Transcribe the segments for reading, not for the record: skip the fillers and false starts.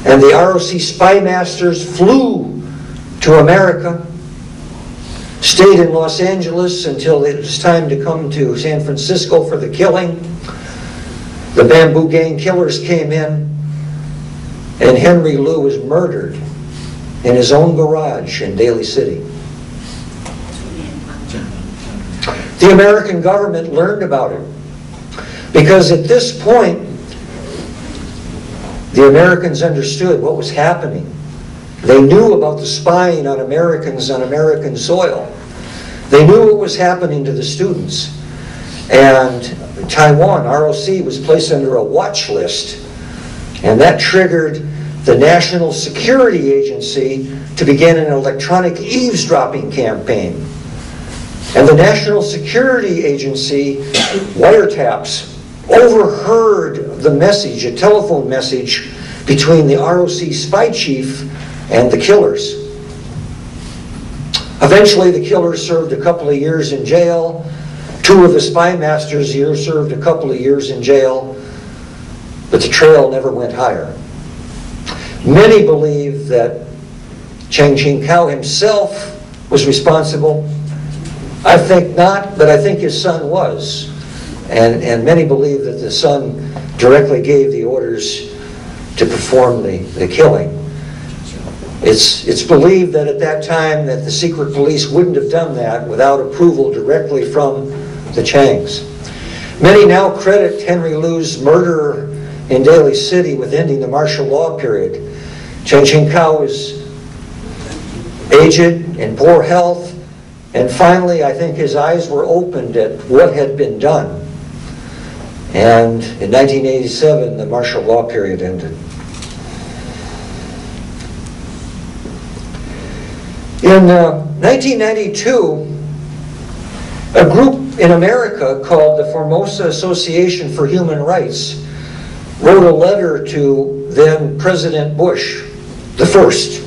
And the ROC spy masters flew to America, stayed in Los Angeles until it was time to come to San Francisco for the killing. The Bamboo Gang killers came in, and Henry Liu was murdered in his own garage in Daly City. The American government learned about it because at this point, the Americans understood what was happening. They knew about the spying on Americans on American soil. They knew what was happening to the students. And Taiwan, ROC, was placed under a watch list. And that triggered the National Security Agency to begin an electronic eavesdropping campaign. And the National Security Agency wiretaps overheard the message, a telephone message, between the ROC spy chief and the killers. Eventually, the killers served a couple of years in jail. Two of the spy masters here served a couple of years in jail, but the trail never went higher. Many believe that Chiang Ching-kuo himself was responsible. I think not, but I think his son was. And many believe that the son directly gave the orders to perform the killing. It's believed that at that time that the secret police wouldn't have done that without approval directly from the Chiangs. Many now credit Henry Liu's murder in Daly City with ending the martial law period. Chiang Ching-kuo was aged, in poor health, and finally I think his eyes were opened at what had been done. And in 1987, the martial law period ended. In 1992, a group in America called the Formosa Association for Human Rights wrote a letter to then President Bush, the first,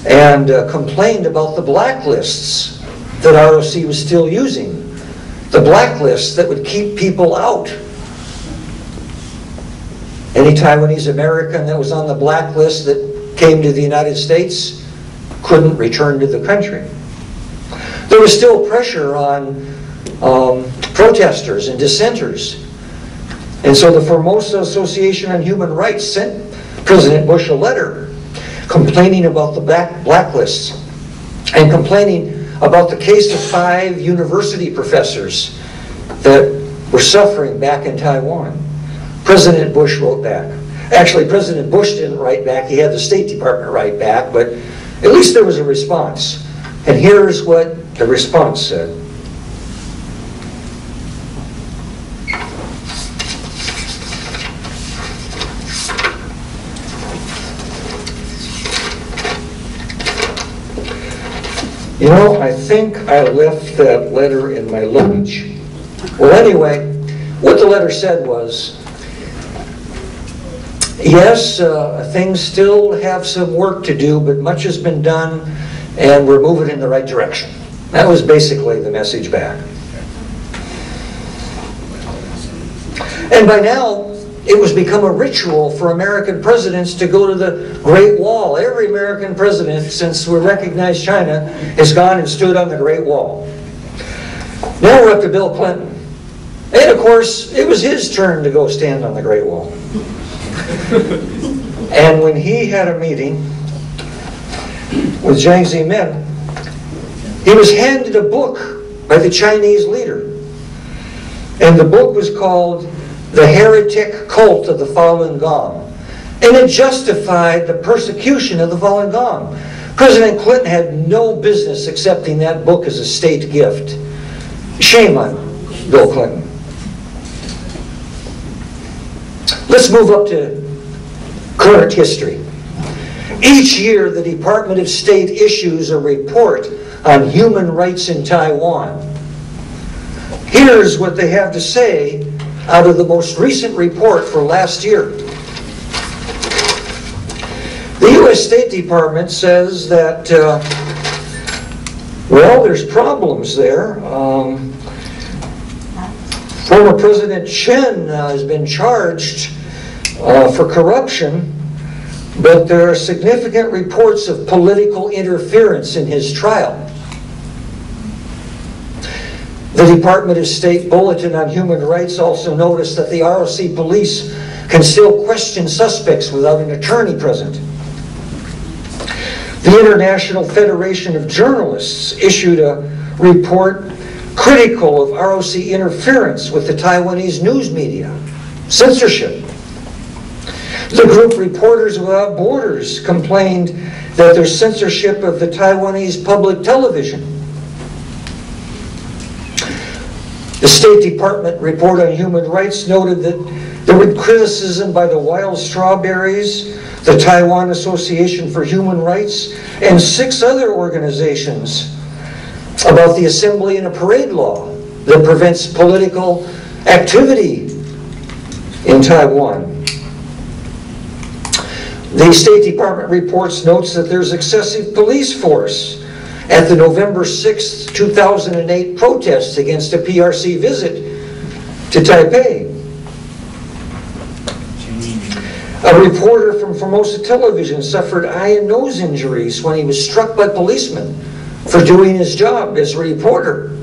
and complained about the blacklists that ROC was still using. The blacklists that would keep people out. Any Taiwanese American that was on the blacklist that came to the United States couldn't return to the country. There was still pressure on protesters and dissenters. And so the Formosa Association on Human Rights sent President Bush a letter complaining about the blacklists and complaining about the case of 5 university professors that were suffering back in Taiwan. President Bush wrote back. Actually, President Bush didn't write back. He had the State Department write back, but at least there was a response. And here's what the response said. You know, I think I left that letter in my luggage. Well, anyway, what the letter said was, yes, things still have some work to do, but much has been done, and we're moving in the right direction. That was basically the message back. And by now, it was become a ritual for American presidents to go to the Great Wall. Every American president, since we recognized China, has gone and stood on the Great Wall. Now we're up to Bill Clinton. And of course, it was his turn to go stand on the Great Wall. And when he had a meeting with Jiang Zemin, he was handed a book by the Chinese leader. And the book was called The Heretic Cult of the Falun Gong. And it justified the persecution of the Falun Gong. President Clinton had no business accepting that book as a state gift. Shame on Bill Clinton. Let's move up to current history. Each year, the Department of State issues a report on human rights in Taiwan. Here's what they have to say out of the most recent report for last year. The U.S. State Department says that, well, there's problems there. Former President Chen has been charged for corruption, but there are significant reports of political interference in his trial. The Department of State Bulletin on Human Rights also noticed that the ROC police can still question suspects without an attorney present. The International Federation of Journalists issued a report critical of ROC interference with the Taiwanese news media, censorship. The group Reporters Without Borders complained that there's censorship of the Taiwanese public television. The State Department report on human rights noted that there was criticism by the Wild Strawberries, the Taiwan Association for Human Rights, and 6 other organizations about the assembly and a parade law that prevents political activity in Taiwan. The State Department reports notes that there's excessive police force at the November 6, 2008 protests against a PRC visit to Taipei. A reporter from Formosa Television suffered eye and nose injuries when he was struck by policemen for doing his job as a reporter.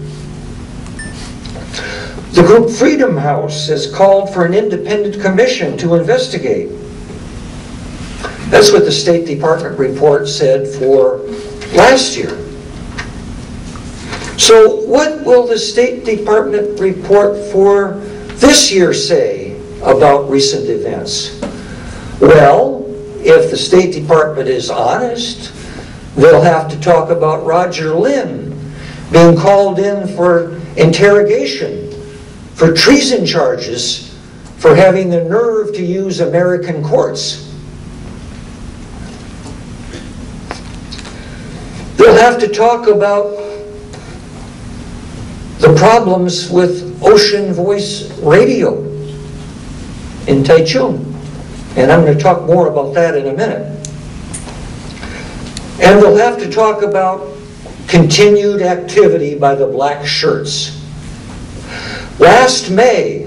The group Freedom House has called for an independent commission to investigate. That's what the State Department report said for last year. So what will the State Department report for this year say about recent events? Well, if the State Department is honest, they'll have to talk about Roger Lin being called in for interrogation for treason charges for having the nerve to use American courts. They'll have to talk about the problems with Ocean Voice Radio in Taichung. And I'm going to talk more about that in a minute. And they'll have to talk about continued activity by the black shirts. Last May,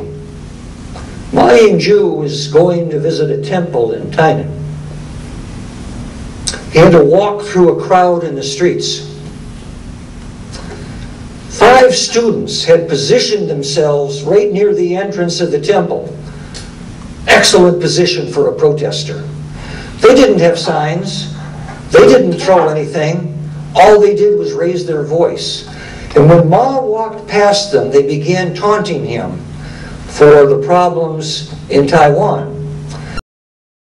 Ma Ying-jeou was going to visit a temple in Tainan. He had to walk through a crowd in the streets. 5 students had positioned themselves right near the entrance of the temple. Excellent position for a protester. They didn't have signs. They didn't throw anything. All they did was raise their voice. And when Ma walked past them, they began taunting him for the problems in Taiwan.